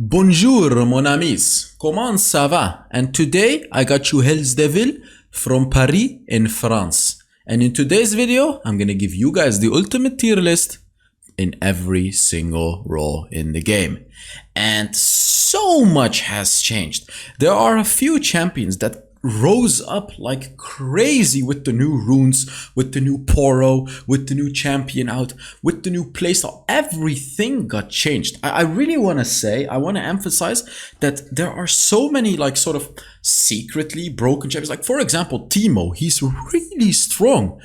Bonjour mon amis, comment ça va? And today I got you HellsDevil from Paris in France. And in today's video, I'm gonna give you guys the ultimate tier list in every single role in the game. And so much has changed. There are a few champions that rose up like crazy with the new runes, with the new Poro, with the new champion out, with the new playstyle. Everything got changed. I really want to say, I want to emphasize that there are so many like sort of secretly broken champions. Like for example, Teemo, he's really strong.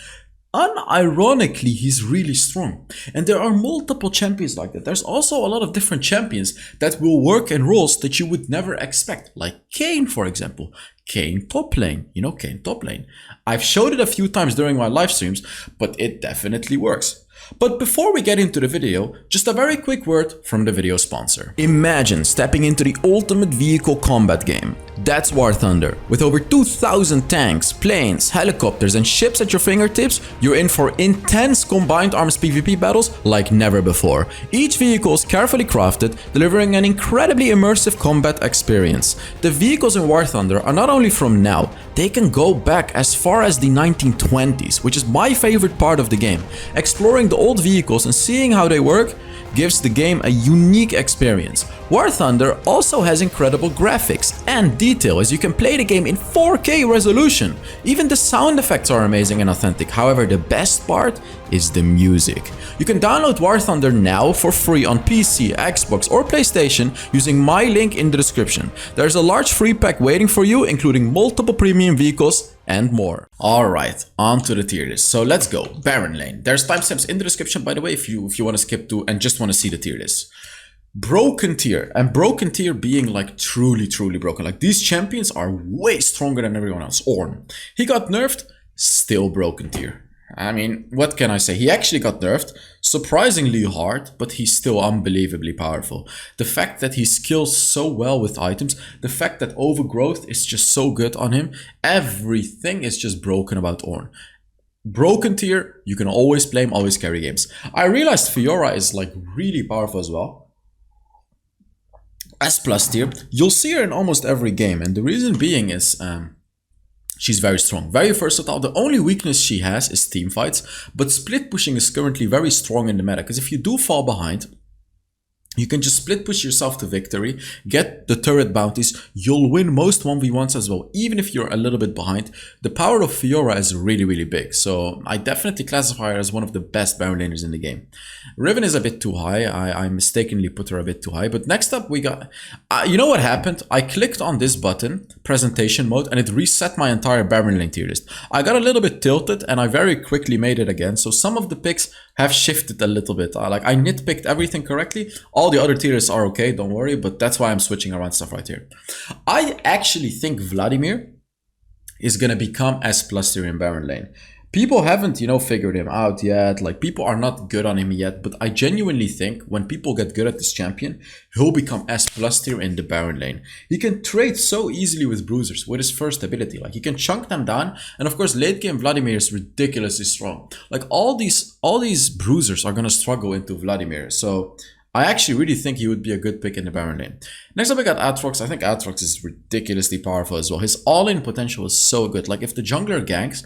Unironically, he's really strong. And there are multiple champions like that. There's also a lot of different champions that will work in roles that you would never expect. Like Kayn, for example. Kayn top lane. You know Kayn top lane. I've showed it a few times during my live streams, but it definitely works. But before we get into the video, just a very quick word from the video sponsor. Imagine stepping into the ultimate vehicle combat game. That's War Thunder. With over 2,000 tanks, planes, helicopters and ships at your fingertips, you're in for intense combined arms PvP battles like never before. Each vehicle is carefully crafted, delivering an incredibly immersive combat experience. The vehicles in War Thunder are not only from now, they can go back as far as the 1920s, which is my favorite part of the game. Exploring the old vehicles and seeing how they work gives the game a unique experience. War Thunder also has incredible graphics and detail as you can play the game in 4K resolution. Even the sound effects are amazing and authentic. However, the best part is the music. You can download War Thunder now for free on PC, Xbox or PlayStation using my link in the description. There's a large free pack waiting for you, including multiple premium vehicles and more. Alright, on to the tier list. So let's go. Baron lane. There's timestamps in the description, by the way, if you want to skip to and just want to see the tier list. Broken tier, and broken tier being like truly broken. Like these champions are way stronger than everyone else. Ornn, he got nerfed, still broken tier. I mean, what can I say? He actually got nerfed, surprisingly hard, but he's still unbelievably powerful. The fact that he skills so well with items, the fact that overgrowth is just so good on him, everything is just broken about Ornn. Broken tier, you can always play him, always carry games. I realized Fiora is like really powerful as well. S plus tier, you'll see her in almost every game, and the reason being is she's very strong, very versatile. The only weakness she has is team fights, but split pushing is currently very strong in the meta, because if you do fall behind, you can just split push yourself to victory, get the turret bounties, you'll win most 1v1s as well, even if you're a little bit behind. The power of Fiora is really big, so I definitely classify her as one of the best Baron laners in the game. Riven is a bit too high, I mistakenly put her a bit too high, but next up we got... you know what happened? I clicked on this button, presentation mode, and it reset my entire Baron lane tier list. I got a little bit tilted and I very quickly made it again, so some of the picks have shifted a little bit. Like I nitpicked everything correctly. All the other tiers are okay, don't worry, but that's why I'm switching around stuff right here. I actually think Vladimir is gonna become S plus tier in Baron lane. People haven't, you know, figured him out yet. Like people are not good on him yet, but I genuinely think when people get good at this champion, he'll become S plus tier in the Baron lane. He can trade so easily with bruisers with his first ability. Like he can chunk them down, and of course late game Vladimir is ridiculously strong. Like all these bruisers are gonna struggle into Vladimir. So I actually really think he would be a good pick in the Baron lane. Next up we got Aatrox. I think Aatrox is ridiculously powerful as well. His all-in potential is so good. Like if the jungler ganks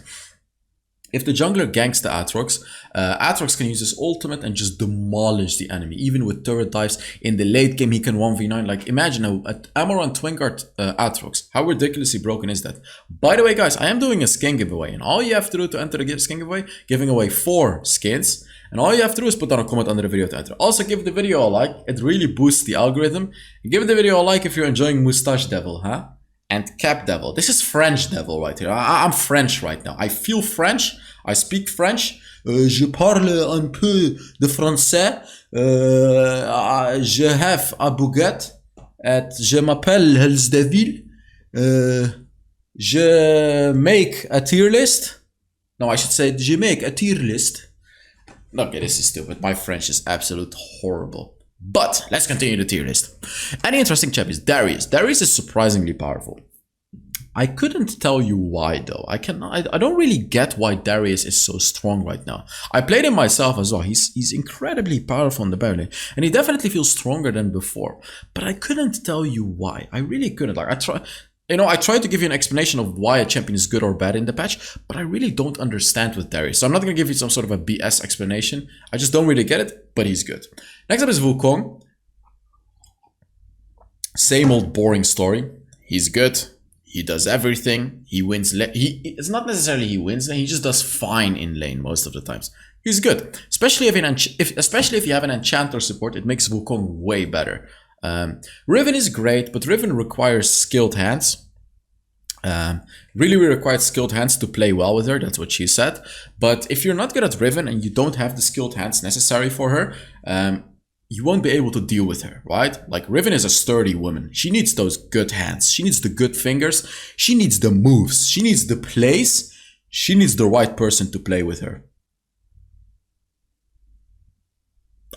the Aatrox, Aatrox can use his ultimate and just demolish the enemy. Even with turret dives in the late game, he can 1v9. Like imagine an Amaranth Twin Guard Aatrox. How ridiculously broken is that? By the way, guys, I am doing a skin giveaway, and all you have to do to enter the skin giveaway, giving away 4 skins. And all you have to do is put down a comment under the video to enter. Also give the video a like, it really boosts the algorithm. Give the video a like if you're enjoying Moustache Devil, huh? And Cap Devil. This is French Devil right here. I'm French right now. I feel French. I speak French. Je parle un peu de français. Je have a baguette. Je m'appelle HellsDevil. Je make a tier list. No, I should say je make a tier list. Okay, this is stupid. My French is absolute horrible. But let's continue the tier list. Any interesting champions? Darius. Darius is surprisingly powerful. I couldn't tell you why though. I don't really get why Darius is so strong right now. I played him myself as well. He's incredibly powerful in the barrel lane, and he definitely feels stronger than before. But I couldn't tell you why. I really couldn't. Like I tried to give you an explanation of why a champion is good or bad in the patch, but I really don't understand with Darius. So I'm not gonna give you some sort of a BS explanation. I just don't really get it, but he's good. Next up is Wukong. Same old boring story. He's good. He does everything. He wins. It's not necessarily he wins. He just does fine in lane most of the times. He's good, especially if you have an enchanter support. It makes Wukong way better. Riven is great, but Riven requires skilled hands. Really requires skilled hands to play well with her. That's what she said. But if you're not good at Riven and you don't have the skilled hands necessary for her, you won't be able to deal with her, right? Like Riven is a sturdy woman. She needs those good hands. She needs the good fingers. She needs the moves. She needs the plays. She needs the right person to play with her.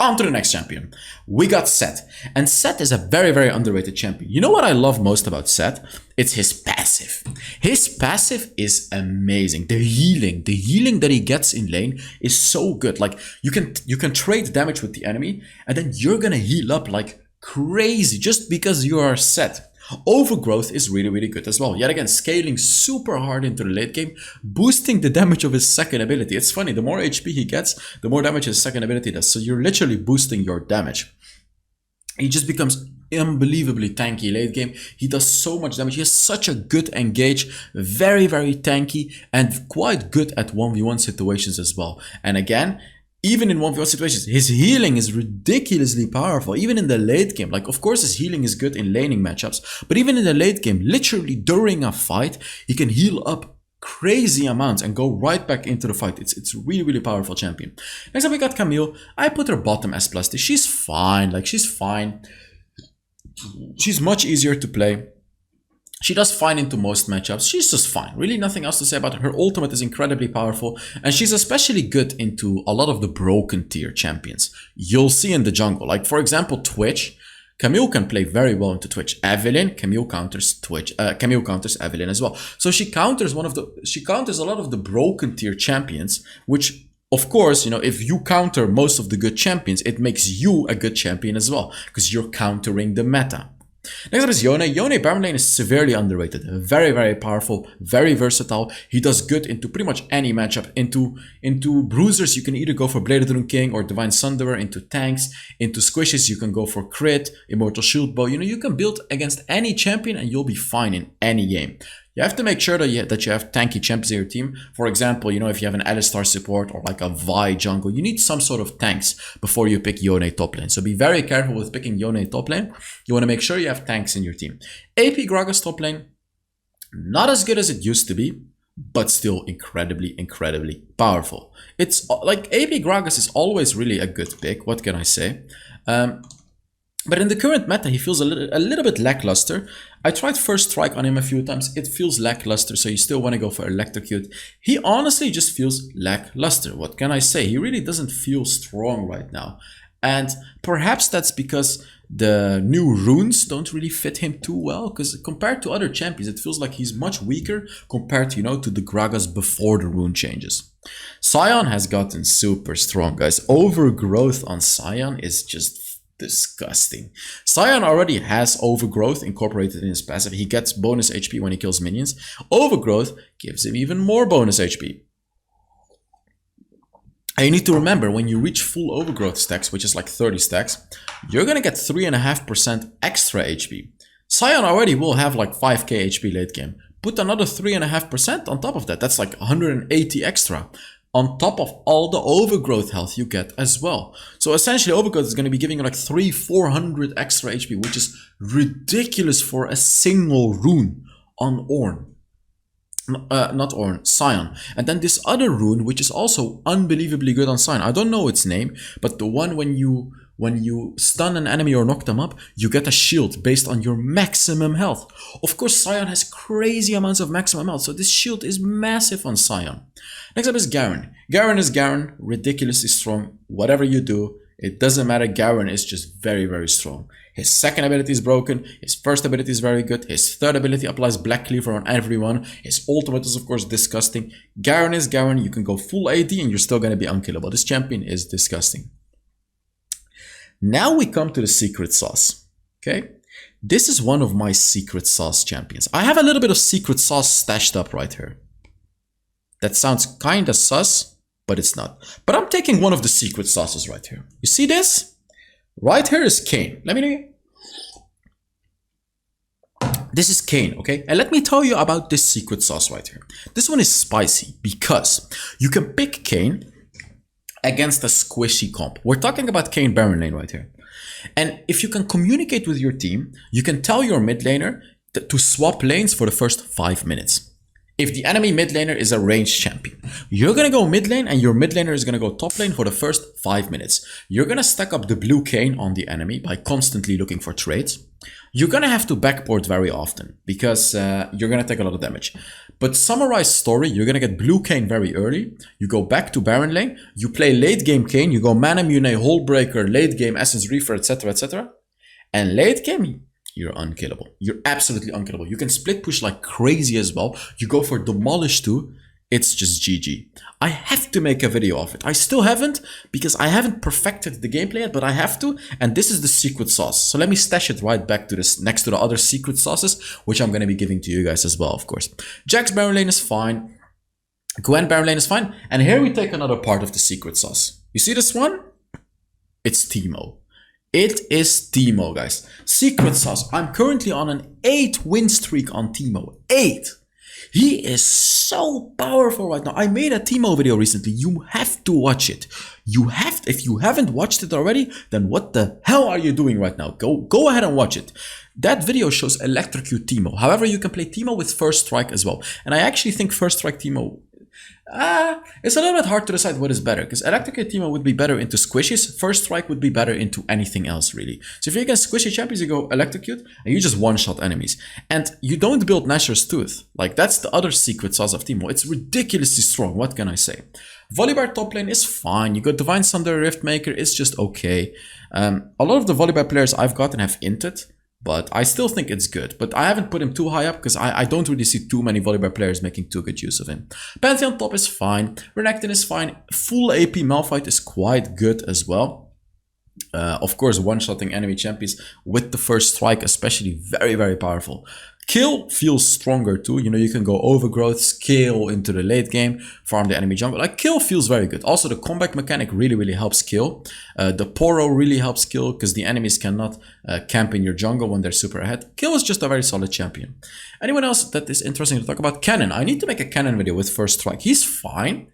On to the next champion. We got Sett. And Sett is a very, very underrated champion. You know what I love most about Sett? It's his passive. His passive is amazing. The healing that he gets in lane is so good. Like you can trade damage with the enemy and then you're gonna heal up like crazy just because you are Sett. Overgrowth is really, really good as well. Yet again, scaling super hard into the late game, boosting the damage of his second ability. It's funny, the more HP he gets, the more damage his second ability does. So you're literally boosting your damage. He just becomes unbelievably tanky late game. He does so much damage. He has such a good engage, very, very tanky, and quite good at 1v1 situations as well. And again, even in 1v1 situations, his healing is ridiculously powerful, even in the late game. Like, of course, his healing is good in laning matchups, but even in the late game, literally during a fight, he can heal up crazy amounts and go right back into the fight. It's really, really powerful champion. Next up, we got Camille. I put her bottom as plastic. She's fine. Like, she's fine. She's much easier to play. She does fine into most matchups. She's just fine. Really nothing else to say about her. Her ultimate is incredibly powerful. And she's especially good into a lot of the broken tier champions. You'll see in the jungle. Like, for example, Twitch. Camille can play very well into Twitch. Evelyn, Camille counters Twitch. Camille counters Evelyn as well. So she counters a lot of the broken tier champions, which, of course, you know, if you counter most of the good champions, it makes you a good champion as well, because you're countering the meta. Next up is Yone. Yone Baron lane is severely underrated. Very, very powerful, very versatile. He does good into pretty much any matchup. Into bruisers, you can either go for Bladed Rune King or Divine Sunderer. Into tanks, into squishes, you can go for crit, Immortal Shield Bow. You know, you can build against any champion and you'll be fine in any game. You have to make sure that you have tanky champions in your team. For example, you know, if you have an Alistar support or like a Vi jungle, you need some sort of tanks before you pick Yone top lane. So be very careful with picking Yone top lane. You want to make sure you have tanks in your team. AP Gragas top lane, not as good as it used to be, but still incredibly, incredibly powerful. It's like AP Gragas is always really a good pick. What can I say? But in the current meta, he feels a little bit lackluster. I tried First Strike on him a few times. It feels lackluster, so you still want to go for Electrocute. He honestly just feels lackluster. What can I say? He really doesn't feel strong right now. And perhaps that's because the new runes don't really fit him too well. Because compared to other champions, it feels like he's much weaker compared to, you know, to the Gragas before the rune changes. Sion has gotten super strong, guys. Overgrowth on Sion is just disgusting. Sion already has Overgrowth incorporated in his passive. He gets bonus HP when he kills minions. Overgrowth gives him even more bonus HP. And you need to remember, when you reach full Overgrowth stacks, which is like 30 stacks, you're gonna get 3.5% extra HP. Sion already will have like 5k HP late game. Put another 3.5% on top of that. That's like 180 extra. On top of all the Overgrowth health you get as well. So essentially, Overgrowth is going to be giving you like 300-400 extra HP, which is ridiculous for a single rune on Ornn. Not Ornn, Sion. And then this other rune, which is also unbelievably good on Sion. I don't know its name, but the one when you stun an enemy or knock them up, you get a shield based on your maximum health. Of course, Sion has crazy amounts of maximum health, so this shield is massive on Sion. Next up is Garen. Garen is Garen, ridiculously strong. Whatever you do, It doesn't matter. Garen is just very, very strong. His second ability is broken. His first ability is very good. His third ability applies Black Cleaver on everyone. His ultimate is, of course, disgusting. Garen is Garen. You can go full AD and you're still going to be unkillable. This champion is disgusting. Now we come to the secret sauce. Okay? This is one of my secret sauce champions. I have a little bit of secret sauce stashed up right here. That sounds kind of sus, but it's not. But I'm taking one of the secret sauces right here. You see this? Right here is Kayn. Let me know. This is Kayn, okay? And let me tell you about this secret sauce right here. This one is spicy because you can pick Kayn against a squishy comp. We're talking about Kayn Baron lane right here. And if you can communicate with your team, you can tell your mid laner to swap lanes for the first 5 minutes. If the enemy mid laner is a ranged champion, you're gonna go mid lane and your mid laner is gonna go top lane for the first 5 minutes. You're gonna stack up the blue Kayn on the enemy by constantly looking for trades. You're gonna have to backport very often because you're gonna take a lot of damage. But summarize story, you're gonna get blue Kayn very early. You go back to Baron lane, you play late game Kayn, you go Mana Mune, Hullbreaker, late game Essence Reefer, etc, etc. And late game, you're unkillable. You're absolutely unkillable. You can split push like crazy as well. You go for demolish too. It's just GG. I have to make a video of it. I still haven't because I haven't perfected the gameplay yet, but I have to. And this is the secret sauce. So let me stash it right back to this next to the other secret sauces, which I'm going to be giving to you guys as well, of course. Jax Baron lane is fine. Gwen Baron lane is fine. And here we take another part of the secret sauce. You see this one? It's Teemo. It is Teemo, guys. Secret sauce. I'm currently on an 8 win streak on Teemo. 8. He is so powerful right now. I made a Teemo video recently. You have to watch it. You have to. If you haven't watched it already, then what the hell are you doing right now? Go ahead and watch it. That video shows electrocute Teemo. However, you can play Teemo with first strike as well. And I actually think first strike Teemo, it's a little bit hard to decide what is better because electrocute Teemo would be better into squishies. First strike would be better into anything else really. So if you're against squishy champions, you go electrocute and you just one-shot enemies. And you don't build Nashor's Tooth. Like that's the other secret sauce of Teemo. It's ridiculously strong. What can I say? Volibear top lane is fine. You got Divine Sunder, Riftmaker. It's just okay. A lot of the Volibear players I've gotten have inted, but I still think it's good. But I haven't put him too high up because I don't really see too many Volibear players making too good use of him. Pantheon top is fine. Renekton is fine. Full AP Malphite is quite good as well. Of course, one-shotting enemy champions with the first strike, especially very, very powerful. Kill feels stronger too. You know, you can go overgrowth, scale into the late game, farm the enemy jungle. Like kill feels very good. Also, the comeback mechanic really, really helps kill. The Poro really helps kill because the enemies cannot camp in your jungle when they're super ahead. Kill is just a very solid champion. Anyone else that is interesting to talk about? Cannon. I need to make a Cannon video with first strike. He's fine,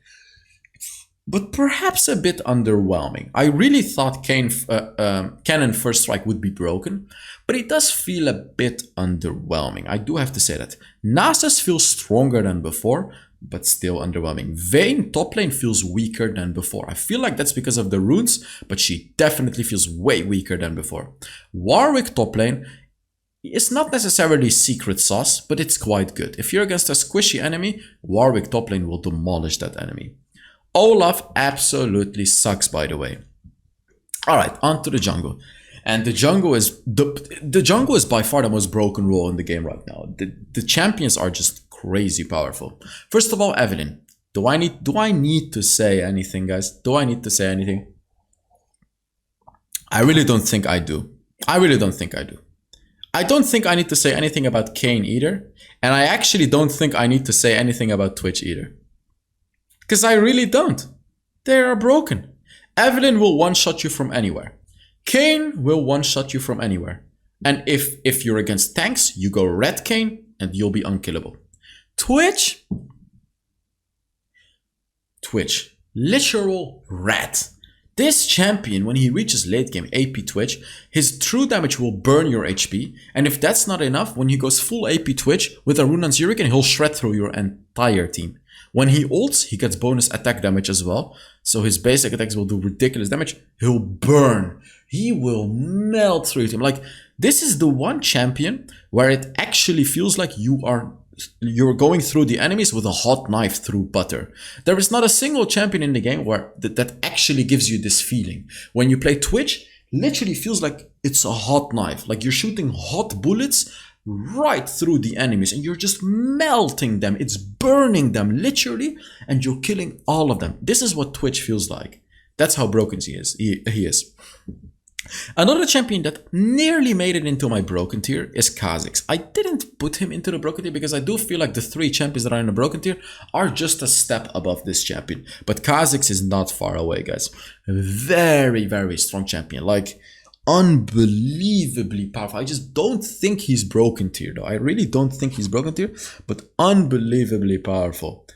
but perhaps a bit underwhelming. I really thought Cannon first strike would be broken, but it does feel a bit underwhelming. I do have to say that. Nasus feels stronger than before, but still underwhelming. Vayne top lane feels weaker than before. I feel like that's because of the runes, but she definitely feels way weaker than before. Warwick top lane is not necessarily secret sauce, but it's quite good. If you're against a squishy enemy, Warwick top lane will demolish that enemy. Olaf absolutely sucks, by the way. All right, on to the jungle. And the jungle is by far the most broken role in the game right now. The champions are just crazy powerful. First of all, Evelynn. Do I need to say anything, guys? Do I need to say anything? I really don't think I do. I really don't think I do. I don't think I need to say anything about Kayn either. And I actually don't think I need to say anything about Twitch either. Because I really don't. They are broken. Evelynn will one-shot you from anywhere. Kayn will one-shot you from anywhere. And if you're against tanks, you go red Kayn and you'll be unkillable. Twitch, literal rat. This champion, when he reaches late game AP Twitch, his true damage will burn your HP. And if that's not enough, when he goes full AP Twitch with a Rune on Zuriken, he'll shred through your entire team. When he ults, he gets bonus attack damage as well. So his basic attacks will do ridiculous damage. He'll burn. He will melt through him. Like, this is the one champion where it actually feels like you are you're going through the enemies with a hot knife through butter. There is not a single champion in the game where that actually gives you this feeling. When you play Twitch, literally feels like it's a hot knife, like you're shooting hot bullets right through the enemies and you're just melting them. It's burning them literally, and you're killing all of them. This is what Twitch feels like. That's how broken he is. He is. Another champion that nearly made it into my broken tier is Kha'Zix. I didn't put him into the broken tier because I do feel like the 3 champions that are in the broken tier are just a step above this champion. But Kha'Zix is not far away, guys. Very, very strong champion. Like, unbelievably powerful. I just don't think he's broken tier, though. I really don't think he's broken tier, but unbelievably powerful.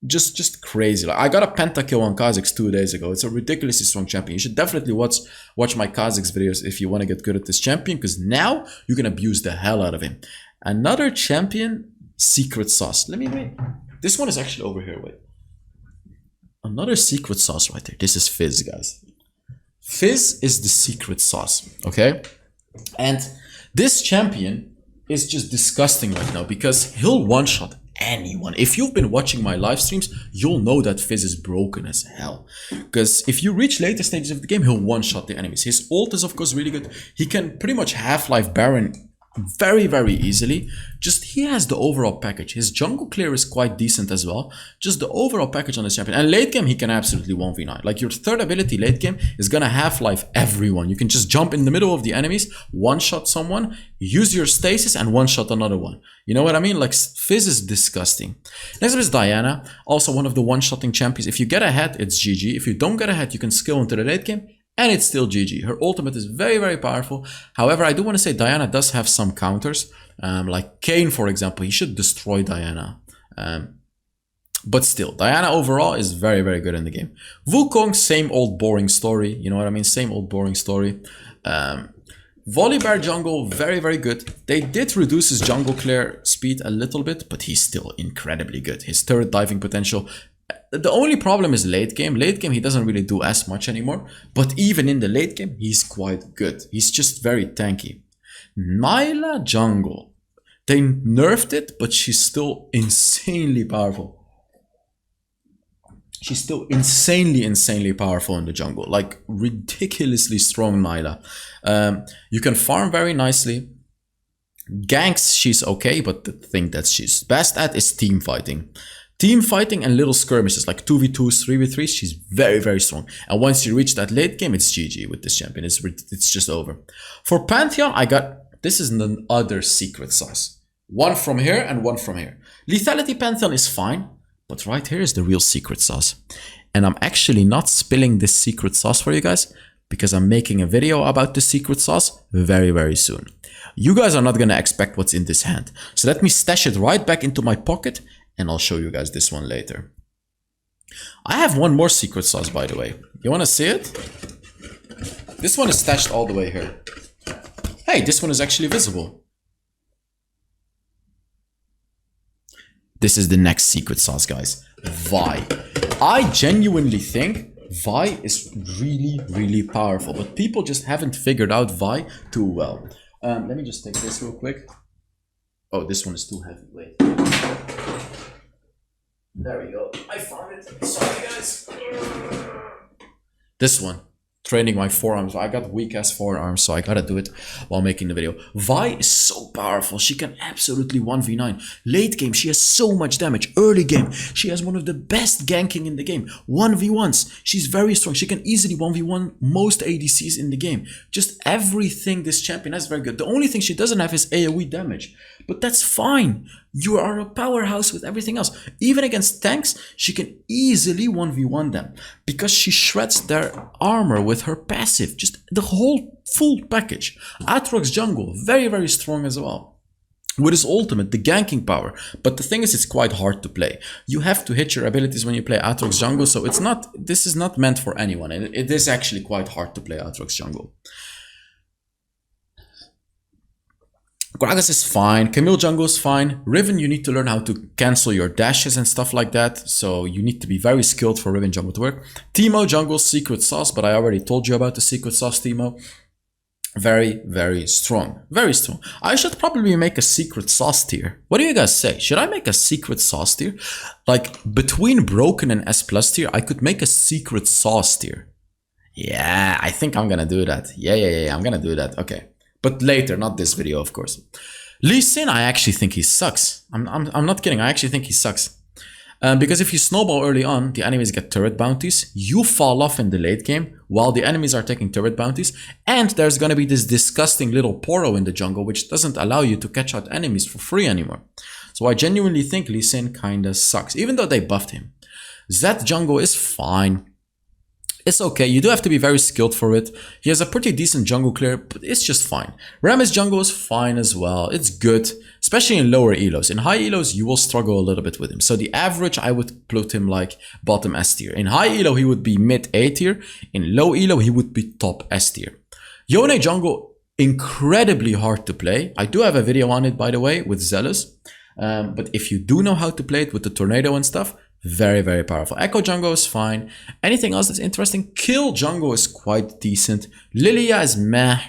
Just crazy. Like, I got a pentakill on Kha'Zix 2 days ago. It's a ridiculously strong champion. You should definitely watch my Kha'Zix videos if you want to get good at this champion, because now you can abuse the hell out of him. Another champion, secret sauce. Let me wait. This one is actually over here. Wait. Another secret sauce right there. This is Fizz, guys. Fizz is the secret sauce, okay? And this champion is just disgusting right now because he'll one-shot anyone. If you've been watching my live streams, you'll know that Fizz is broken as hell. Because if you reach later stages of the game, he'll one-shot the enemies. His ult is of course really good. He can pretty much Half-Life Baron very, very easily. Just he has the overall package. His jungle clear is quite decent as well. Just the overall package on this champion. And late game, he can absolutely 1v9. Like your third ability late game is gonna Half-Life everyone. You can just jump in the middle of the enemies, one-shot someone, use your stasis, and one-shot another one. You know what I mean? Like, Fizz is disgusting. Next up is Diana, also one of the one-shotting champions. If you get ahead, it's GG. If you don't get ahead, you can skill into the late game, and it's still GG. Her ultimate is very, very powerful. However, I do want to say Diana does have some counters. Like Kayn, for example, he should destroy Diana. But still, Diana overall is very, very good in the game. Wukong, same old boring story. You know what I mean? Same old boring story. Volibear jungle, very, very good. They did reduce his jungle clear speed a little bit, but he's still incredibly good. His turret diving potential. The only problem is late game. Late game, he doesn't really do as much anymore. But even in the late game, he's quite good. He's just very tanky. Nyla jungle. They nerfed it, but she's still insanely powerful. She's still insanely powerful in the jungle. Like, ridiculously strong Nyla. You can farm very nicely. Ganks, she's okay, but the thing that she's best at is team fighting. Team fighting and little skirmishes like 2v2s, 3v3s, she's very, very strong. And once you reach that late game, it's GG with this champion. It's just over. For Pantheon, I got, this is another secret sauce. One from here and one from here. Lethality Pantheon is fine, but right here is the real secret sauce. And I'm actually not spilling this secret sauce for you guys because I'm making a video about the secret sauce very, very soon. You guys are not going to expect what's in this hand. So let me stash it right back into my pocket and I'll show you guys this one later. I have one more secret sauce, by the way. You want to see it? This one is stashed all the way here. Hey, this one is actually visible. This is the next secret sauce, guys. Vi. I genuinely think Vi is really, really powerful, but people just haven't figured out Vi too well. Let me just take this real quick. Oh, this one is too heavy. Wait. There we go. I found it. Sorry, guys. This one. Training my forearms. I got weak ass forearms, so I gotta do it while making the video. Vi is so powerful. She can absolutely 1v9. Late game, she has so much damage. Early game, she has one of the best ganking in the game. 1v1s. She's very strong. She can easily 1v1 most ADCs in the game. Just everything this champion has very good. The only thing she doesn't have is AoE damage. But that's fine. You are a powerhouse with everything else. Even against tanks, she can easily 1v1 them because she shreds their armor with her passive. Just the whole full package. Aatrox jungle, very, very strong as well. With his ultimate, the ganking power. But the thing is, it's quite hard to play. You have to hit your abilities when you play Aatrox jungle, so it's not, this is not meant for anyone. It is actually quite hard to play Aatrox jungle. Gragas is fine, Camille jungle is fine. Riven, you need to learn how to cancel your dashes and stuff like that, so you need to be very skilled for Riven jungle to work. Teemo jungle, secret sauce, but I already told you about the secret sauce, Teemo. Very, very strong. Very strong. I should probably make a secret sauce tier. What do you guys say? Should I make a secret sauce tier? Like between broken and S plus tier, I could make a secret sauce tier. Yeah, I think I'm gonna do that. Yeah, I'm gonna do that. Okay. But later, not this video, of course. Lee Sin, I actually think he sucks. I'm not kidding. I actually think he sucks. Because if you snowball early on, the enemies get turret bounties. You fall off in the late game while the enemies are taking turret bounties. And there's going to be this disgusting little Poro in the jungle, which doesn't allow you to catch out enemies for free anymore. So I genuinely think Lee Sin kinda sucks, even though they buffed him. Zed jungle is fine. It's okay, you do have to be very skilled for it. He has a pretty decent jungle clear, but it's just fine. Ram's jungle is fine as well. It's good, especially in lower elos. In high elos, you will struggle a little bit with him. So the average, I would put him like bottom S tier. In high elo, he would be mid A tier. In low elo, he would be top S tier. Yone jungle, incredibly hard to play. I do have a video on it, by the way, with Zealous. But if you do know how to play it with the tornado and stuff, very, very powerful. Echo jungle is fine. Anything else that's interesting? Kill jungle is quite decent. Lilia is meh.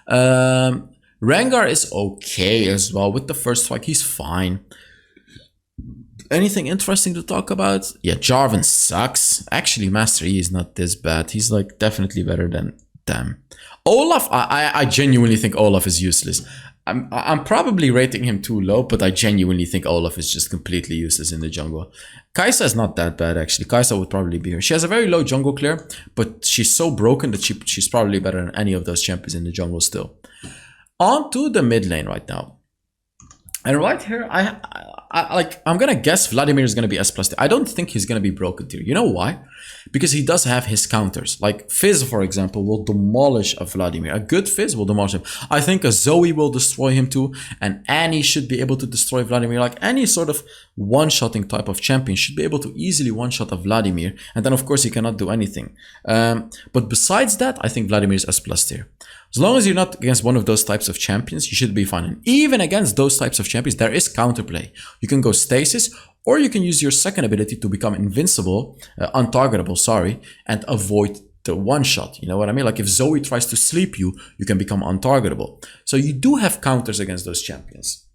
Rengar is okay as well. With the first strike, he's fine. Anything interesting to talk about? Yeah, Jarvan sucks. Actually, Master E is not this bad. He's like definitely better than them. Olaf, I genuinely think Olaf is useless. I'm probably rating him too low, but I genuinely think Olaf is just completely useless in the jungle. Kai'Sa is not that bad, actually. Kai'Sa would probably be here. She has a very low jungle clear, but she's so broken that she's probably better than any of those champions in the jungle still. On to the mid lane right now. And right here, I'm gonna guess Vladimir is gonna be S plus tier. I don't think he's gonna be broken tier. You know why? Because he does have his counters. Like Fizz, for example, will demolish a Vladimir. A good Fizz will demolish him. I think a Zoe will destroy him too, and Annie should be able to destroy Vladimir. Like any sort of one-shotting type of champion should be able to easily one-shot a Vladimir. And then of course he cannot do anything. But besides that, I think Vladimir is S plus tier. As long as you're not against one of those types of champions, you should be fine. And even against those types of champions, there is counterplay. You can go stasis, or you can use your second ability to become invincible, untargetable, sorry, and avoid the one shot. You know what I mean? Like if Zoe tries to sleep you, you can become untargetable. So you do have counters against those champions.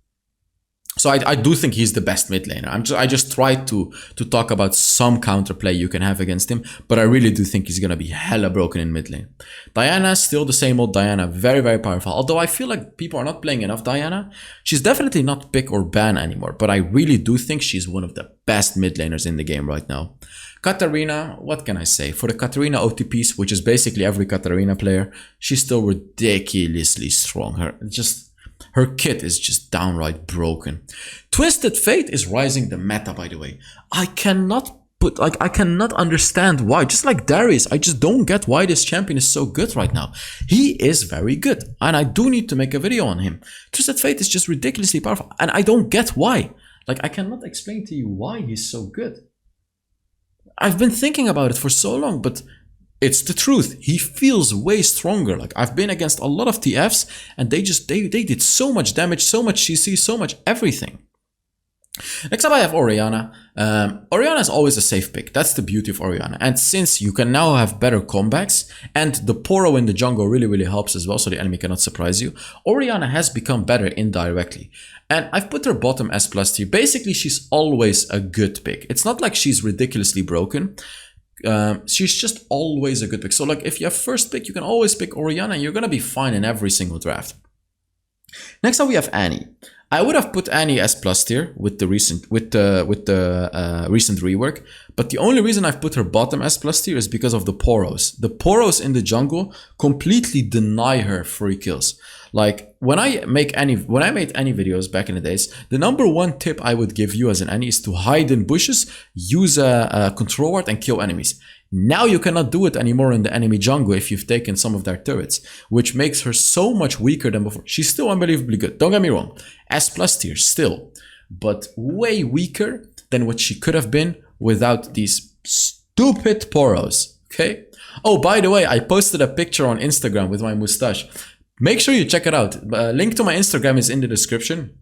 So I do think he's the best mid laner. I just tried to talk about some counterplay you can have against him, but I really do think he's gonna be hella broken in mid lane. Diana, still the same old Diana, very, very powerful. Although I feel like people are not playing enough Diana. She's definitely not pick or ban anymore, but I really do think she's one of the best mid laners in the game right now. Katarina, what can I say? For the Katarina OTPs, which is basically every Katarina player, she's still ridiculously strong. Her kit is just downright broken. Twisted Fate is rising the meta, by the way. I cannot understand why. Just like Darius, I just don't get why this champion is so good right now. He is very good, and I do need to make a video on him. Twisted Fate is just ridiculously powerful, and I don't get why. Like, I cannot explain to you why he's so good. I've been thinking about it for so long, but it's the truth. He feels way stronger. Like I've been against a lot of TFs and they did so much damage, so much CC, so much everything. Next up I have Orianna. Orianna is always a safe pick. That's the beauty of Orianna. And since you can now have better comebacks and the Poro in the jungle really helps as well, so the enemy cannot surprise you, Orianna has become better indirectly. And I've put her bottom S plus tier. Basically, she's always a good pick. It's not like she's ridiculously broken. She's just always a good pick. So like if you have first pick, you can always pick Orianna and you're gonna be fine in every single draft. Next up we have Annie. I would have put Annie as plus tier with the recent rework, but the only reason I've put her bottom as plus tier is because of the Poros. The Poros in the jungle completely deny her free kills. Like when I made any videos back in the days, the number one tip I would give you as an Annie is to hide in bushes, use a control ward and kill enemies. Now you cannot do it anymore in the enemy jungle if you've taken some of their turrets, which makes her so much weaker than before. She's still unbelievably good, don't get me wrong, S plus tier still, but way weaker than what she could have been without these stupid Poros, okay? Oh, by the way, I posted a picture on Instagram with my mustache. Make sure you check it out. Link to my Instagram is in the description.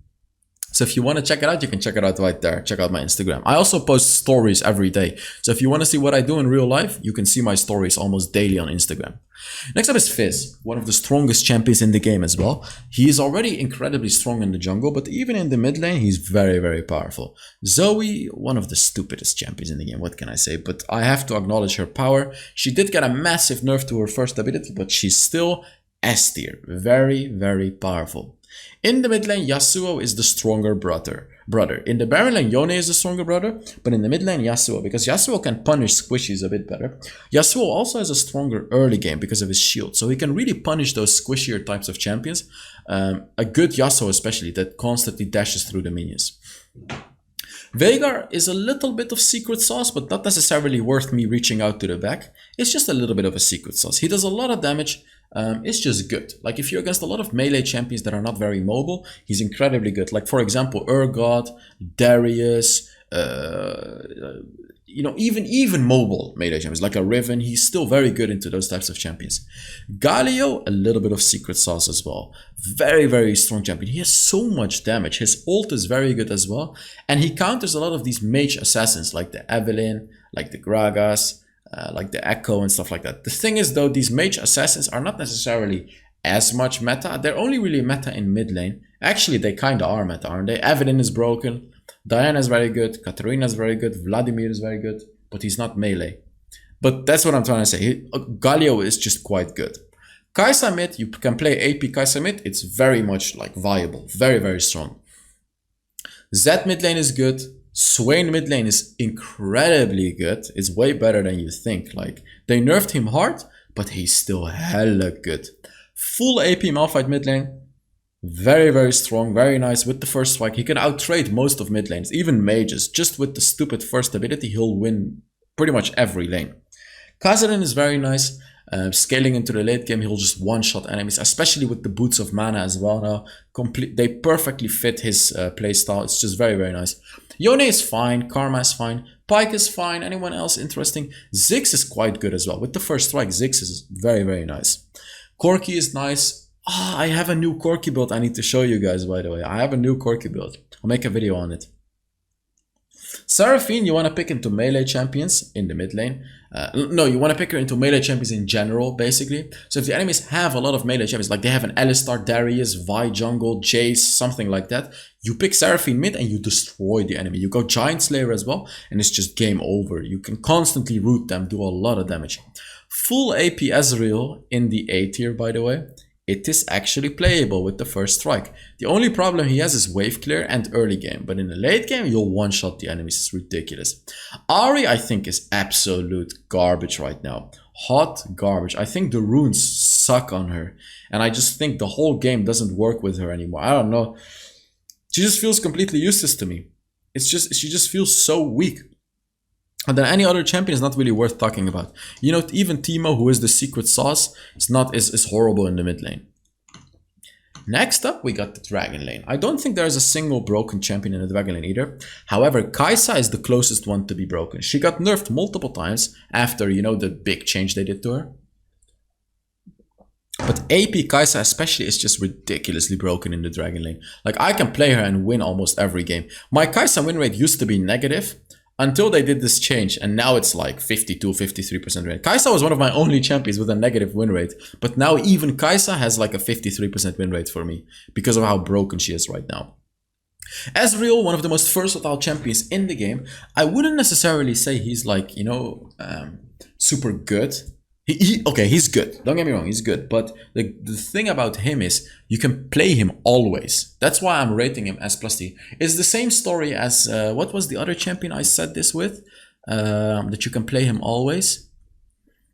So if you want to check it out, you can check it out right there. Check out my Instagram. I also post stories every day. So if you want to see what I do in real life, you can see my stories almost daily on Instagram. Next up is Fizz, one of the strongest champions in the game as well. He is already incredibly strong in the jungle, but even in the mid lane, he's very, very powerful. Zoe, one of the stupidest champions in the game, what can I say? But I have to acknowledge her power. She did get a massive nerf to her first ability, but she's still S tier. Very, very powerful. In the mid lane, Yasuo is the stronger brother. In the Baron lane, Yone is the stronger brother, but in the mid lane, Yasuo, because Yasuo can punish squishies a bit better. Yasuo also has a stronger early game because of his shield, so he can really punish those squishier types of champions. A good Yasuo especially, that constantly dashes through the minions. Veigar is a little bit of secret sauce, but not necessarily worth me reaching out to the back. It's just a little bit of a secret sauce. He does a lot of damage. It's just good. Like if you're against a lot of melee champions that are not very mobile, he's incredibly good. Like for example, Urgot, Darius, you know, even mobile melee champions like a Riven, he's still very good into those types of champions. Galio, a little bit of secret sauce as well. Very, very strong champion. He has so much damage. His ult is very good as well. And he counters a lot of these mage assassins like the Evelynn, like the Gragas, like the Echo and stuff like that. The thing is though, these mage assassins are not necessarily as much meta. They're only really meta in mid lane. Actually, they kind of are meta, aren't they? Evelynn is broken. Diana is very good. Katarina is very good. Vladimir is very good. But he's not melee. But that's what I'm trying to say. Galio is just quite good. Kai'Sa mid, you can play AP Kai'Sa mid. It's very much like viable. Very, very strong. Zed mid lane is good. Swain mid lane is incredibly good. It's way better than you think. Like, they nerfed him hard, but he's still hella good. Full AP Malphite mid lane. Very, very strong, very nice with the first strike. He can outtrade most of mid lanes, even mages. Just with the stupid first ability, he'll win pretty much every lane. Kha'Zix is very nice. Scaling into the late game, he'll just one-shot enemies, especially with the Boots of Mana as well now. They perfectly fit his playstyle. It's just very, very nice. Yone is fine. Karma is fine. Pyke is fine. Anyone else interesting? Ziggs is quite good as well. With the first strike, Ziggs is very, very nice. Corki is nice. I have a new Corki build I need to show you guys, by the way. I have a new Corki build. I'll make a video on it. Seraphine, you want to pick into melee champions in the mid lane. No, you want to pick her into melee champions in general, basically. So if the enemies have a lot of melee champions, like they have an Alistar, Darius, Vi jungle, Jace, something like that, you pick Seraphine mid and you destroy the enemy. You go Giant Slayer as well, and it's just game over. You can constantly root them, do a lot of damage. Full AP Ezreal in the A tier, by the way. It is actually playable with the first strike. The only problem he has is wave clear and early game. But in the late game, you'll one-shot the enemies. It's ridiculous. Ahri, I think, is absolute garbage right now. Hot garbage. I think the runes suck on her. And I just think the whole game doesn't work with her anymore. I don't know. She just feels completely useless to me. She just feels so weak. And then any other champion is not really worth talking about. You know, even Teemo, who is the secret sauce, is horrible in the mid lane. Next up, we got the Dragon lane. I don't think there is a single broken champion in the Dragon lane either. However, Kai'Sa is the closest one to be broken. She got nerfed multiple times after, you know, the big change they did to her. But AP Kai'Sa especially is just ridiculously broken in the Dragon lane. Like, I can play her and win almost every game. My Kai'Sa win rate used to be negative, until they did this change, and now it's like 52-53% rate. Kai'Sa was one of my only champions with a negative win rate, but now even Kai'Sa has like a 53% win rate for me because of how broken she is right now. Ezreal, one of the most versatile champions in the game. I wouldn't necessarily say he's like, you know, super good. Okay, he's good. Don't get me wrong, he's good. But the thing about him is you can play him always. That's why I'm rating him S plus T. It's the same story as, what was the other champion I said this with? That you can play him always.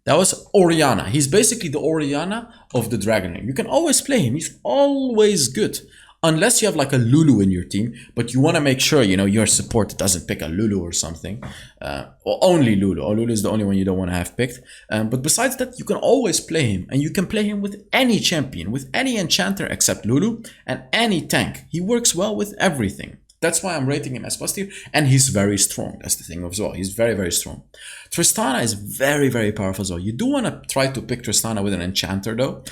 That was Orianna. He's basically the Orianna of the Dragon lane. You can always play him. He's always good. Unless you have like a Lulu in your team, but you want to make sure, you know, your support doesn't pick a Lulu or something. Or only Lulu. Or Lulu is the only one you don't want to have picked. But besides that, you can always play him. And you can play him with any champion, with any enchanter except Lulu, and any tank. He works well with everything. That's why I'm rating him as positive. And he's very strong. That's the thing as well. He's very, very strong. Tristana is very, very powerful as well. You do want to try to pick Tristana with an enchanter though.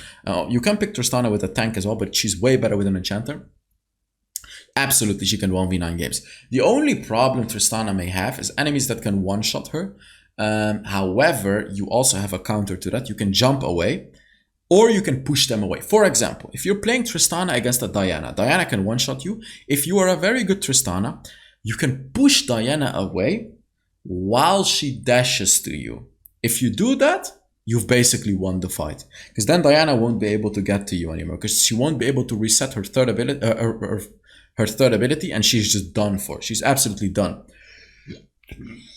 You can pick Tristana with a tank as well, but she's way better with an enchanter. Absolutely, she can 1v9 games. The only problem Tristana may have is enemies that can one-shot her. However, you also have a counter to that. You can jump away, or you can push them away. For example, if you're playing Tristana against a Diana, Diana can one-shot you. If you are a very good Tristana, you can push Diana away while she dashes to you. If you do that, you've basically won the fight. Because then Diana won't be able to get to you anymore, because she won't be able to reset her third ability, her third ability, and she's just done for. She's absolutely done.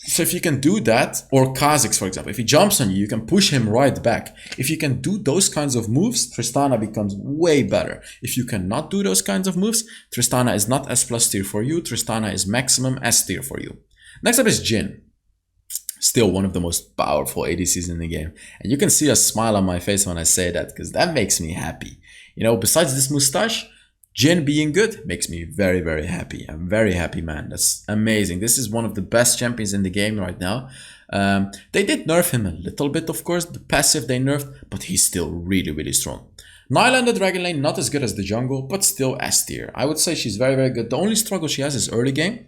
So if you can do that, or Kha'Zix, for example, if he jumps on you, you can push him right back. If you can do those kinds of moves, Tristana becomes way better. If you cannot do those kinds of moves, Tristana is not S+ tier for you. Tristana is maximum S tier for you. Next up is Jhin. Still one of the most powerful ADCs in the game. And you can see a smile on my face when I say that, because that makes me happy. You know, besides this mustache, Jhin being good makes me very, very happy. I'm very happy, man. That's amazing. This is one of the best champions in the game right now. They did nerf him a little bit, of course. The passive they nerfed, but he's still really, really strong. Nyla in the Dragon Lane, not as good as the jungle, but still S tier. I would say she's very, very good. The only struggle she has is early game.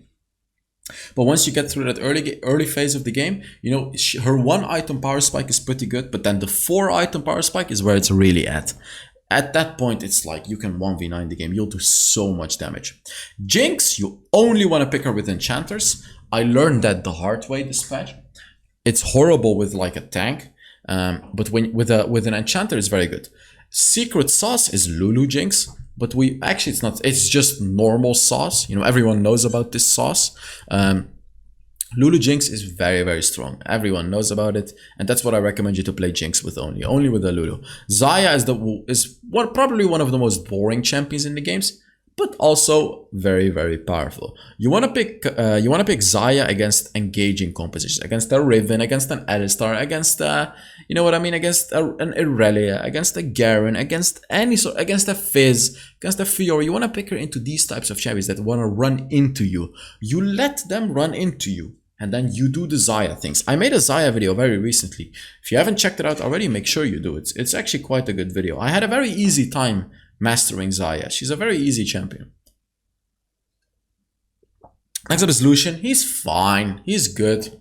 But once you get through that early phase of the game, you know, her 1 item power spike is pretty good, but then the 4 item power spike is where it's really at. At that point, it's like you can 1v9 the game. You'll do so much damage. Jinx, you only want to pick her with enchanters. I learned that the hard way this patch. It's horrible with like a tank, but with an enchanter, it's very good. Secret sauce is Lulu Jinx, but it's not. It's just normal sauce. You know, everyone knows about this sauce. Lulu Jinx is very, very strong. Everyone knows about it, and that's what I recommend you to play Jinx with only with the Lulu. Xayah is probably one of the most boring champions in the games, but also very, very powerful. You want to pick Xayah against engaging compositions, against a Riven, against an Alistar, against you know what I mean, against an Irelia, against a Garen, against a Fizz, against a Fiora. You want to pick her into these types of champions that want to run into you. You let them run into you, and then you do the Xayah things. I made a Xayah video very recently. If you haven't checked it out already, make sure you do it. It's actually quite a good video. I had a very easy time mastering Xayah. She's a very easy champion. Next up is Lucian. He's fine. He's good.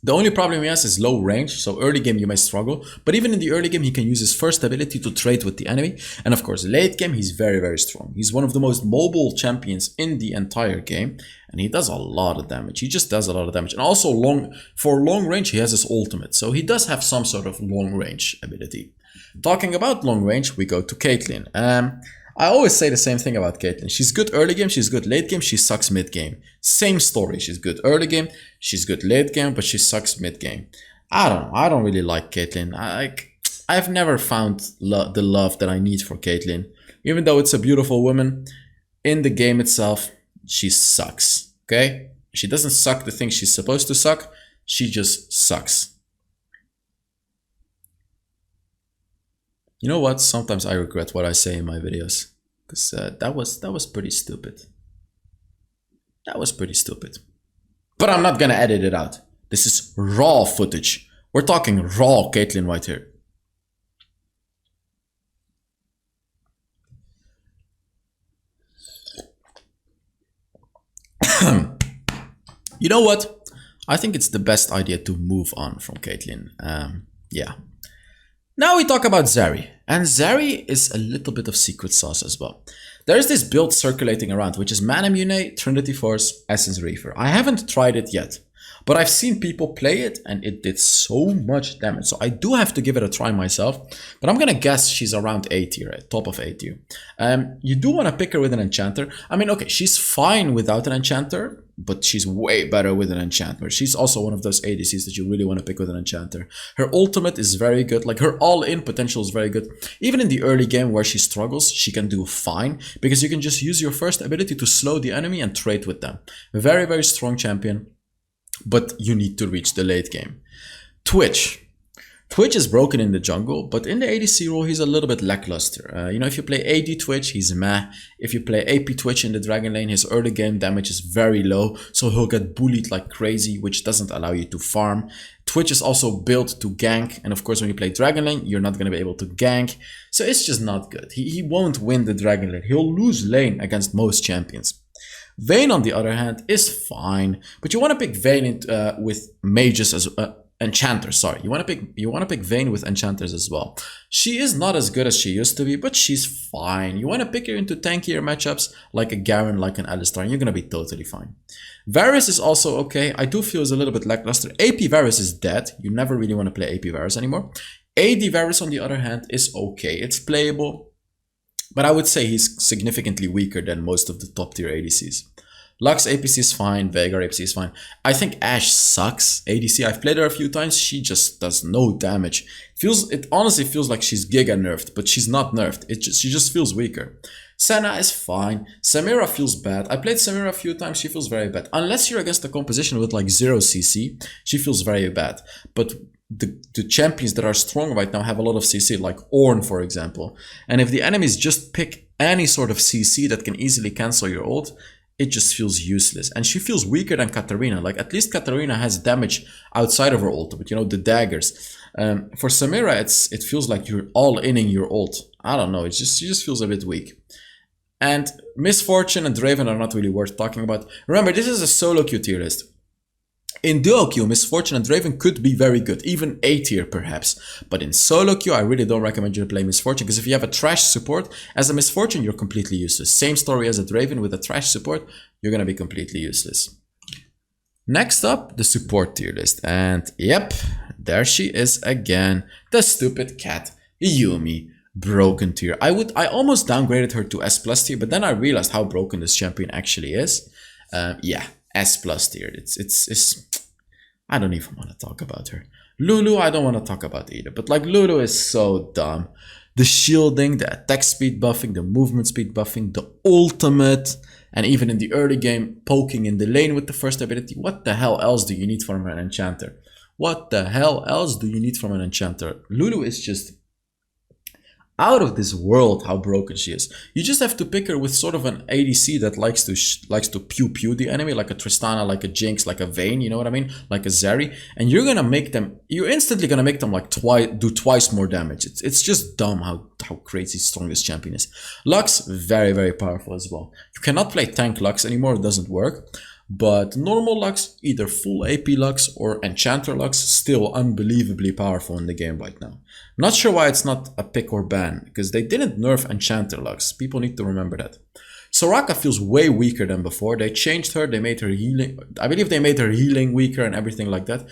The only problem he has is low range, so early game you may struggle, but even in the early game he can use his first ability to trade with the enemy, and of course late game he's very, very strong. He's one of the most mobile champions in the entire game, and he does a lot of damage. He just does a lot of damage, and also for long range he has his ultimate, so he does have some sort of long range ability. Talking about long range, we go to Caitlyn. I always say the same thing about Caitlyn. She's good early game, she's good late game, she sucks mid game. Same story, she's good early game, she's good late game, but she sucks mid game. I don't really like Caitlyn. I've never found the love that I need for Caitlyn. Even though it's a beautiful woman, in the game itself, she sucks, okay? She doesn't suck the things she's supposed to suck, she just sucks. You know what? Sometimes I regret what I say in my videos, because that was pretty stupid. That was pretty stupid. But I'm not gonna edit it out. This is raw footage. We're talking raw Caitlyn right here. You know what? I think it's the best idea to move on from Caitlyn. Yeah. Now we talk about Zeri, and Zeri is a little bit of secret sauce as well. There's this build circulating around, which is Mana Mune, Trinity Force, Essence Reaver. I haven't tried it yet, but I've seen people play it and it did so much damage. So I do have to give it a try myself, but I'm gonna guess she's around A tier, top of A tier. You do want to pick her with an enchanter. I mean, okay, she's fine without an enchanter, but she's way better with an enchanter. She's also one of those ADCs that you really want to pick with an enchanter. Her ultimate is very good, like her all-in potential is very good. Even in the early game where she struggles, she can do fine, because you can just use your first ability to slow the enemy and trade with them. A very, very strong champion, but you need to reach the late game. Twitch. Twitch is broken in the jungle, but in the ADC role, he's a little bit lackluster. You know, if you play AD Twitch, he's meh. If you play AP Twitch in the Dragon Lane, his early game damage is very low, so he'll get bullied like crazy, which doesn't allow you to farm. Twitch is also built to gank, and of course when you play Dragon Lane, you're not going to be able to gank, so it's just not good. He won't win the Dragon Lane. He'll lose lane against most champions. Vayne, on the other hand, is fine, but you want to pick Vayne with mages as enchanters. Sorry, you want to pick Vayne with enchanters as well. She is not as good as she used to be, but she's fine. You want to pick her into tankier matchups like a Garen, like an Alistar, and you're gonna be totally fine. Varus is also okay. I do feel is a little bit lackluster. AP Varus is dead. You never really want to play AP Varus anymore. AD Varus, on the other hand, is okay. It's playable, but I would say he's significantly weaker than most of the top tier ADCs. Lux APC is fine, Veigar APC is fine. I think Ashe sucks ADC. I've played her a few times. She just does no damage. It honestly feels like she's giga nerfed, but she's not nerfed. She just feels weaker. Senna is fine. Samira feels bad. I played Samira a few times. She feels very bad. Unless you're against a composition with like 0 CC, she feels very bad. But the champions that are strong right now have a lot of CC, like Ornn, for example. And if the enemies just pick any sort of CC that can easily cancel your ult, it just feels useless. And she feels weaker than Katarina. Like, at least Katarina has damage outside of her ult, but you know, the daggers. For Samira, it feels like you're all inning your ult. I don't know, she just feels a bit weak. And Miss Fortune and Draven are not really worth talking about. Remember, this is a solo queue tier list. In duo queue, Miss Fortune and Draven could be very good, even A tier perhaps. But in solo queue, I really don't recommend you to play Miss Fortune, because if you have a trash support, as a Miss Fortune, you're completely useless. Same story as a Draven with a trash support, you're gonna be completely useless. Next up, the support tier list. And yep, there she is again, the stupid cat, Yuumi. Broken tier. I almost downgraded her to S+ tier, but then I realized how broken this champion actually is. Yeah, S+ tier. It's I don't even want to talk about her. Lulu, I don't want to talk about either, but like, Lulu is so dumb. The shielding, the attack speed buffing, the movement speed buffing, the ultimate, and even in the early game, poking in the lane with the first ability. What the hell else do you need from an enchanter? What the hell else do you need from an enchanter? Lulu is just out of this world how broken she is. You just have to pick her with sort of an ADC that likes to pew the enemy, like a Tristana, like a Jinx, like a Vayne, you know what I mean? Like a Zeri, and you're instantly gonna make them like do twice more damage. It's just dumb how crazy strong this champion is. Lux, very, very powerful as well. You cannot play tank Lux anymore, it doesn't work. But normal Lux, either full AP Lux or Enchanter Lux, still unbelievably powerful in the game right now. Not sure why it's not a pick or ban, because they didn't nerf Enchanter Lux. People need to remember that. Soraka feels way weaker than before. They changed her, they made her healing. I believe they made her healing weaker and everything like that.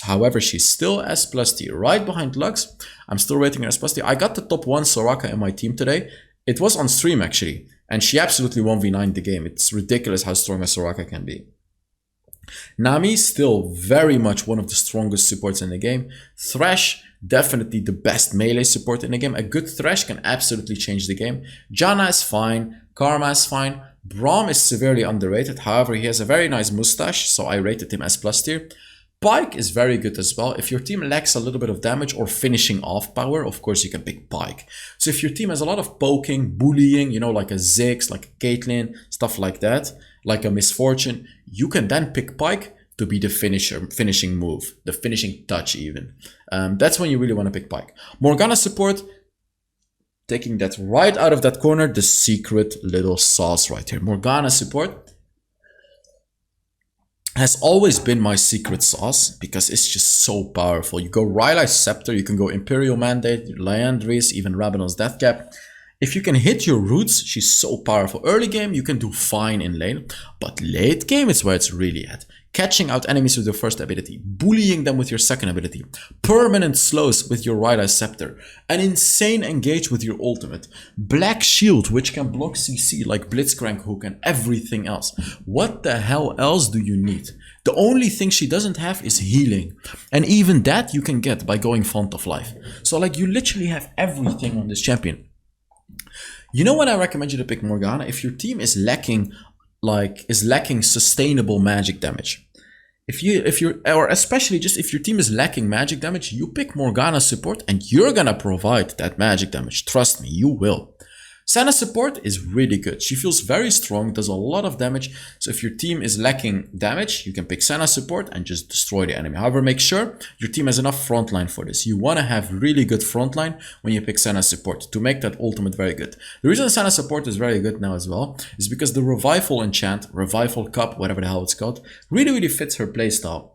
However, she's still S+ tier, right behind Lux. I'm still rating her S+ tier. I got the top 1 Soraka in my team today. It was on stream actually, and she absolutely 1v9'd the game. It's ridiculous how strong a Soraka can be. Nami, still very much one of the strongest supports in the game. Thresh, definitely the best melee support in the game. A good Thresh can absolutely change the game. Janna is fine. Karma is fine. Braum is severely underrated. However, he has a very nice mustache, so I rated him as plus tier. Pyke is very good as well. If your team lacks a little bit of damage or finishing off power, of course you can pick Pyke. So if your team has a lot of poking, bullying, you know, like a Ziggs, like a Caitlyn, stuff like that, like a Miss Fortune, you can then pick Pyke to be the finishing move, the finishing touch even. That's when you really want to pick Pyke. Morgana support, taking that right out of that corner, the secret little sauce right here. Morgana support has always been my secret sauce because it's just so powerful. You go Rylai's Scepter, you can go Imperial Mandate, Liandry's, even Rabadon's Death Cap. If you can hit your roots, she's so powerful. Early game, you can do fine in lane, but late game is where it's really at. Catching out enemies with your first ability, bullying them with your second ability, permanent slows with your Rylai's Scepter, an insane engage with your ultimate, Black Shield which can block CC like Blitzcrank Hook and everything else. What the hell else do you need? The only thing she doesn't have is healing, and even that you can get by going Font of Life. So like, you literally have everything on this champion. You know what I recommend you to pick Morgana? If your team is lacking sustainable magic damage. or especially just if your team is lacking magic damage, you pick Morgana support and you're gonna provide that magic damage. Trust me, you will. Senna support is really good. She feels very strong, does a lot of damage. So if your team is lacking damage, you can pick Senna support and just destroy the enemy. However, make sure your team has enough frontline for this. You want to have really good frontline when you pick Senna support to make that ultimate very good. The reason Senna support is very good now as well is because the Revival enchant, Revival Cup, whatever the hell it's called, really fits her playstyle.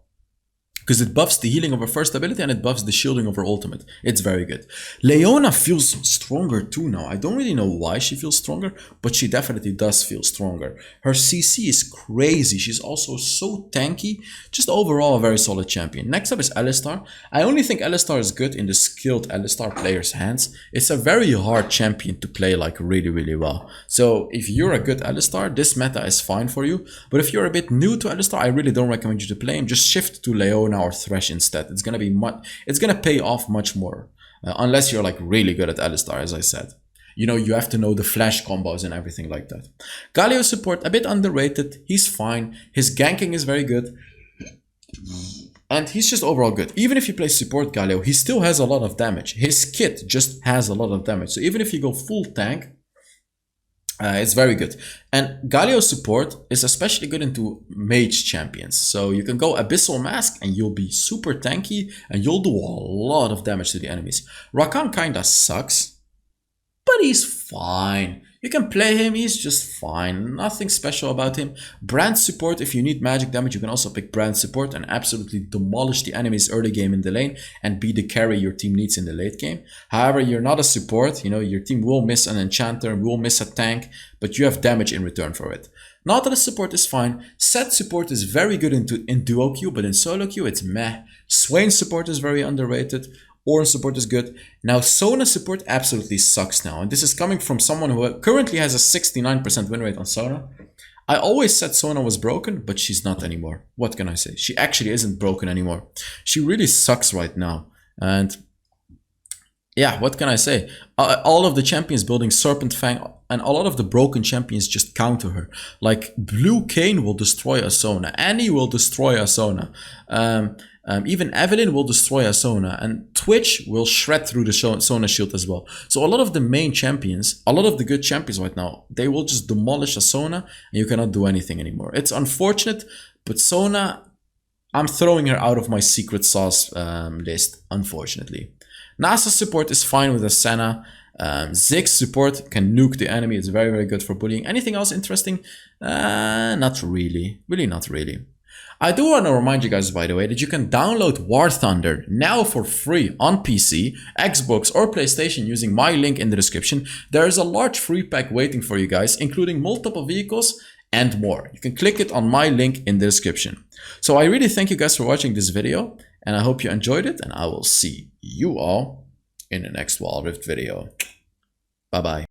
Because it buffs the healing of her first ability and it buffs the shielding of her ultimate. It's very good. Leona feels stronger too now. I don't really know why she feels stronger, but she definitely does feel stronger. Her CC is crazy. She's also so tanky. Just overall a very solid champion. Next up is Alistar. I only think Alistar is good in the skilled Alistar player's hands. It's a very hard champion to play like really well. So if you're a good Alistar, this meta is fine for you. But if you're a bit new to Alistar, I really don't recommend you to play him. Just shift to Leona or Thresh instead. It's gonna pay off much more, unless you're like really good at Alistar, as I said. You know, you have to know the flash combos and everything like that. Galio support, a bit underrated. He's fine. His ganking is very good. And he's just overall good. Even if you play support Galio, he still has a lot of damage. His kit just has a lot of damage. So even if you go full tank, it's very good. And Galio support is especially good into mage champions. So you can go Abyssal Mask and you'll be super tanky and you'll do a lot of damage to the enemies. Rakan kinda sucks, but he's fine. You can play him, he's just fine. Nothing special about him. Brand support, if you need magic damage, you can also pick Brand support and absolutely demolish the enemies early game in the lane and be the carry your team needs in the late game. However, you're not a support, you know, your team will miss an enchanter, will miss a tank, but you have damage in return for it. Nautilus support is fine. Set support is very good in duo queue, but in solo queue it's meh. Swain support is very underrated. Orange support is good. Now Sona support absolutely sucks now. And this is coming from someone who currently has a 69% win rate on Sona. I always said Sona was broken, but she's not anymore. What can I say? She actually isn't broken anymore. She really sucks right now. And yeah, what can I say? All of the champions building Serpent Fang and a lot of the broken champions just counter her. Like Blue Kayn will destroy a Sona. Annie will destroy a Sona. Even Evelyn will destroy a Sona, and Twitch will shred through the Sona shield as well. So a lot of the main champions, a lot of the good champions right now, they will just demolish a Sona and you cannot do anything anymore. It's unfortunate, but Sona, I'm throwing her out of my secret sauce list, unfortunately. NASA support is fine with a Senna. Ziggs support can nuke the enemy. It's very good for bullying. Anything else interesting? Not really. Really not really. I do want to remind you guys, by the way, that you can download War Thunder now for free on PC, Xbox or PlayStation using my link in the description. There is a large free pack waiting for you guys, including multiple vehicles and more. You can click it on my link in the description. So I really thank you guys for watching this video, and I hope you enjoyed it, and I will see you all in the next Wild Rift video. Bye bye.